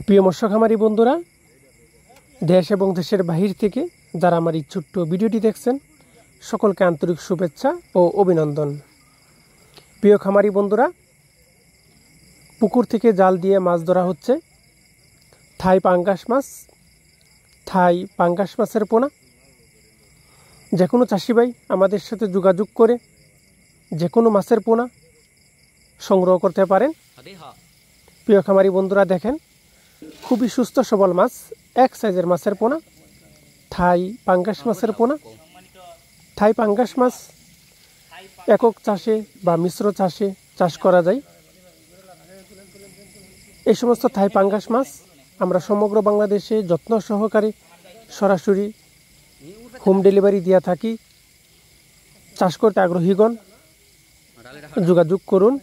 প্রিয় মৎস্য খামারি বন্ধুরা, দেশ এবং দেশের বাহির থেকে যারা আমার এই ছোট্ট ভিডিওটি দেখছেন, সকলকে আন্তরিক শুভেচ্ছা ও অভিনন্দন। প্রিয় খামারি বন্ধুরা, পুকুর থেকে জাল দিয়ে মাছ ধরা হচ্ছে থাই পাঙ্গাস মাছের পোনা। যে কোনো চাষি ভাই আমাদের সাথে যোগাযোগ করে যে কোনো মাছের পোনা সংগ্রহ করতে পারেন। প্রিয় খামারি বন্ধুরা, দেখেন খুবই সুস্থ সবল মাছ, এক সাইজের মাছের পোনা, থাই পাঙ্গাস মাছের পোনা। থাই পাঙ্গাস মাছ একক চাষে বা মিশ্র চাষে চাষ করা যায়। এই সমস্ত থাই পাঙ্গাস মাছ আমরা সমগ্র বাংলাদেশে যত্ন সহকারে সরাসরি হোম ডেলিভারি দিয়ে থাকি। চাষ করতে আগ্রহীগণ যোগাযোগ করুন।